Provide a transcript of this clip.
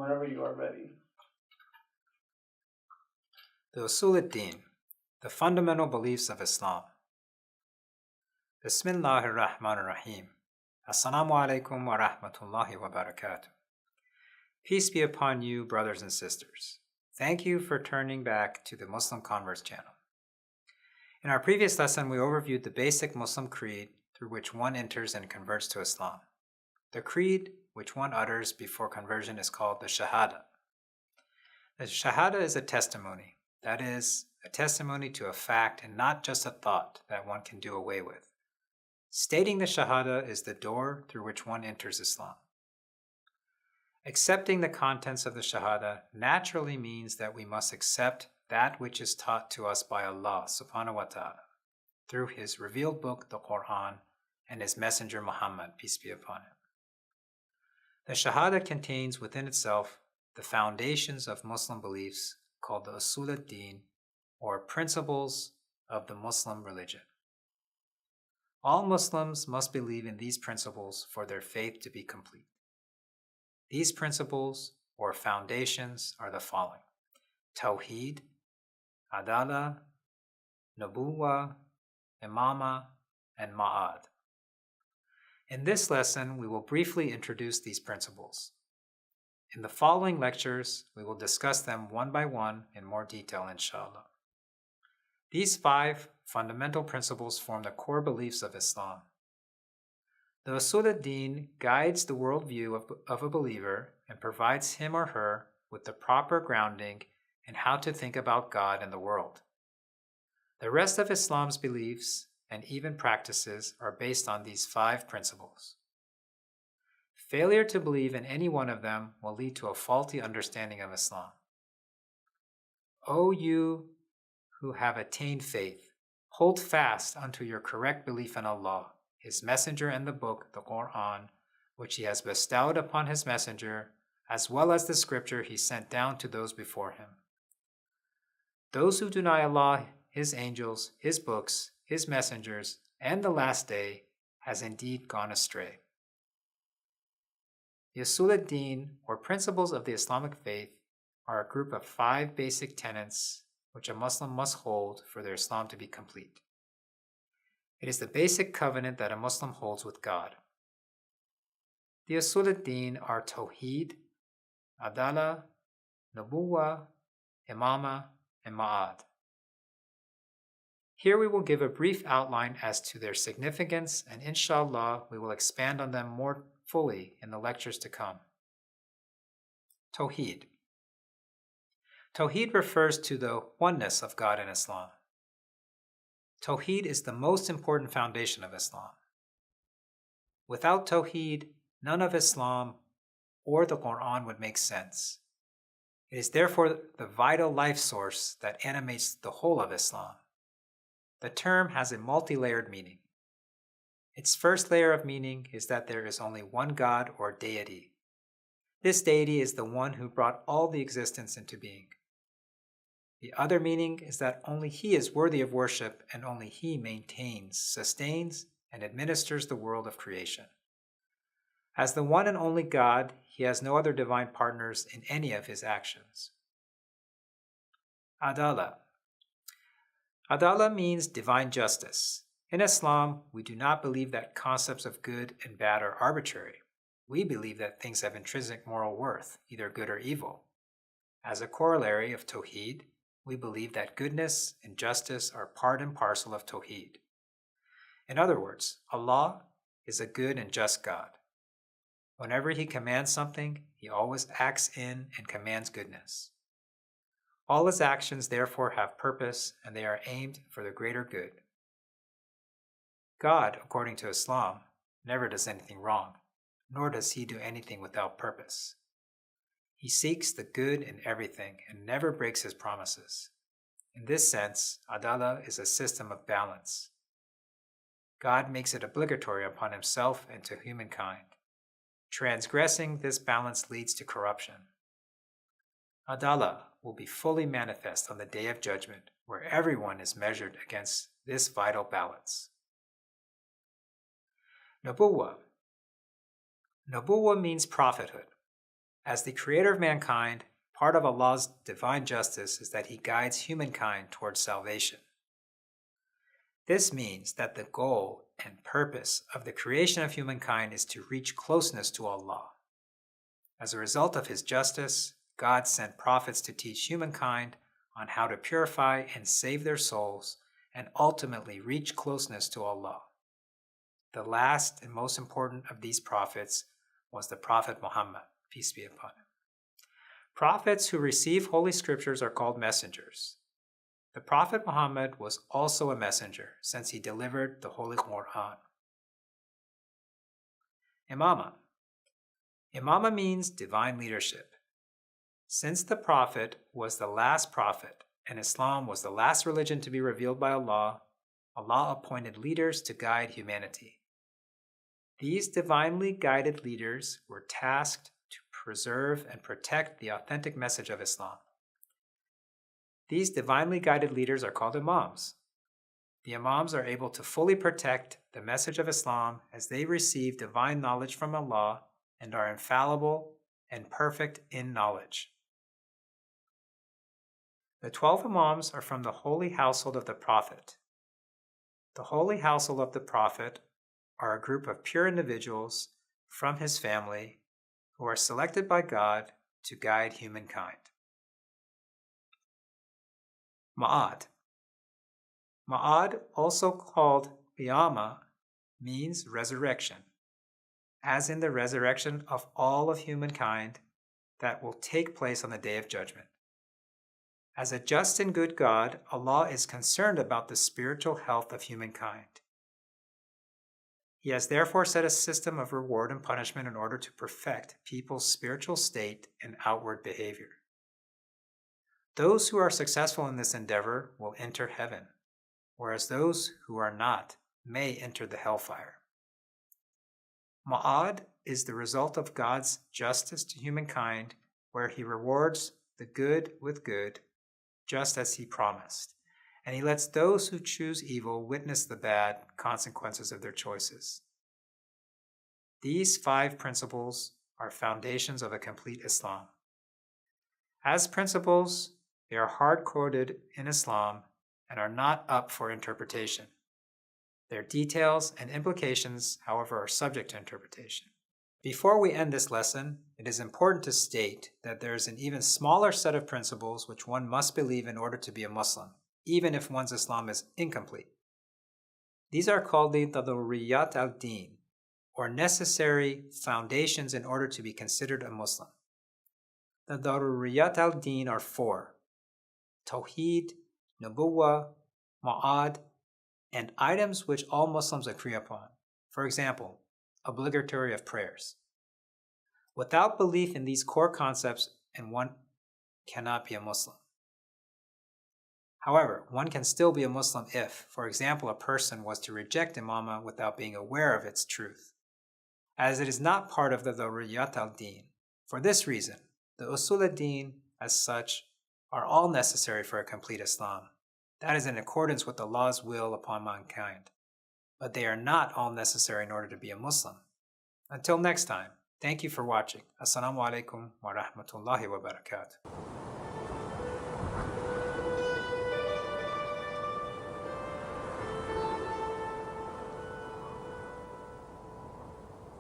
whenever you are ready. The Usūl al-Dīn, the fundamental beliefs of Islam. Bismillahir Rahmanir Rahim. Assalamu alaikum wa rahmatullahi wa barakatuh. Peace be upon you, brothers and sisters. Thank you for turning back to the Muslim Converts channel. In our previous lesson, we overviewed the basic Muslim creed through which one enters and converts to Islam. The creed which one utters before conversion is called the shahāda. The shahāda is a testimony, that is, a testimony to a fact and not just a thought that one can do away with. Stating the shahāda is the door through which one enters Islam. Accepting the contents of the shahāda naturally means that we must accept that which is taught to us by Allah subhanahu wa ta'ala through His revealed book, the Quran, and His messenger Muhammad, peace be upon him. The shahāda contains within itself the foundations of Muslim beliefs called the Usūl al-Dīn, or principles of the Muslim religion. All Muslims must believe in these principles for their faith to be complete. These principles, or foundations, are the following: Tawheed, Adala, Nubuwwah, Imama, and Ma'ad. In this lesson, we will briefly introduce these principles. In the following lectures, we will discuss them one by one in more detail, inshallah. These 5 fundamental principles form the core beliefs of Islam. The Usūl al-Dīn guides the worldview of a believer and provides him or her with the proper grounding in how to think about God and the world. The rest of Islam's beliefs and even practices are based on these 5 principles. Failure to believe in any one of them will lead to a faulty understanding of Islam. O you who have attained faith, hold fast unto your correct belief in Allah, His messenger, and the book, the Quran, which He has bestowed upon His messenger, as well as the scripture He sent down to those before him. Those who deny Allah, His angels, His books, His messengers, and the last day has indeed gone astray. The Usūl al-Dīn, or principles of the Islamic faith, are a group of 5 basic tenets which a Muslim must hold for their Islam to be complete. It is the basic covenant that a Muslim holds with God. The Usūl al-Dīn are Tawheed, Adala, Nubuwwah, Imama, and Ma'ad. Here we will give a brief outline as to their significance, and inshallah we will expand on them more fully in the lectures to come. Tawheed. Tawheed refers to the oneness of God in Islam. Tawheed is the most important foundation of Islam. Without Tawheed, none of Islam or the Quran would make sense. It is therefore the vital life source that animates the whole of Islam. The term has a multi-layered meaning. Its first layer of meaning is that there is only one God or deity. This deity is the one who brought all the existence into being. The other meaning is that only He is worthy of worship and only He maintains, sustains, and administers the world of creation. As the one and only God, He has no other divine partners in any of His actions. Adala. Adala means divine justice. In Islam, we do not believe that concepts of good and bad are arbitrary. We believe that things have intrinsic moral worth, either good or evil. As a corollary of Tawheed, we believe that goodness and justice are part and parcel of Tawheed. In other words, Allah is a good and just God. Whenever He commands something, He always acts in and commands goodness. All His actions therefore have purpose, and they are aimed for the greater good. God, according to Islam, never does anything wrong, nor does He do anything without purpose. He seeks the good in everything and never breaks His promises. In this sense, Adala is a system of balance. God makes it obligatory upon Himself and to humankind. Transgressing this balance leads to corruption. Adala will be fully manifest on the Day of Judgment, where everyone is measured against this vital balance. Nubuwwah. Nubuwwah means prophethood. As the creator of mankind, part of Allah's divine justice is that He guides humankind towards salvation. This means that the goal and purpose of the creation of humankind is to reach closeness to Allah. As a result of His justice, God sent prophets to teach humankind on how to purify and save their souls and ultimately reach closeness to Allah. The last and most important of these prophets was the Prophet Muhammad, peace be upon him. Prophets who receive Holy Scriptures are called messengers. The Prophet Muhammad was also a messenger since he delivered the Holy Quran. Imama. Imama means divine leadership. Since the Prophet was the last prophet and Islam was the last religion to be revealed by Allah, Allah appointed leaders to guide humanity. These divinely guided leaders were tasked to preserve and protect the authentic message of Islam. These divinely guided leaders are called imams. The imams are able to fully protect the message of Islam as they receive divine knowledge from Allah and are infallible and perfect in knowledge. The 12 imams are from the holy household of the Prophet. The holy household of the Prophet are a group of pure individuals from his family who are selected by God to guide humankind. Ma'ad. Ma'ad, also called Qiyamah, means resurrection, as in the resurrection of all of humankind that will take place on the Day of Judgment. As a just and good God, Allah is concerned about the spiritual health of humankind. He has therefore set a system of reward and punishment in order to perfect people's spiritual state and outward behavior. Those who are successful in this endeavor will enter heaven, whereas those who are not may enter the hellfire. Ma'ad is the result of God's justice to humankind, where He rewards the good with good, just as He promised, and He lets those who choose evil witness the bad consequences of their choices. These 5 principles are foundations of a complete Islam. As principles, they are hard-coded in Islam and are not up for interpretation. Their details and implications, however, are subject to interpretation. Before we end this lesson, it is important to state that there is an even smaller set of principles which one must believe in order to be a Muslim, even if one's Islam is incomplete. These are called the Usūl al-Dīn, or necessary foundations in order to be considered a Muslim. The Usūl al-Dīn are 4: Tawheed, Nubuwwah, Ma'ad, and items which all Muslims agree upon. For example, obligatory of prayers. Without belief in these core concepts, one cannot be a Muslim. However, one can still be a Muslim if, for example, a person was to reject imamah without being aware of its truth, as it is not part of the Usūl al-Dīn. For this reason, the usul-e-Deen, as such, are all necessary for a complete Islam. That is in accordance with Allah's will upon mankind. But they are not all necessary in order to be a Muslim. Until next time, thank you for watching. Assalamu alaikum wa rahmatullahi wa barakatuh.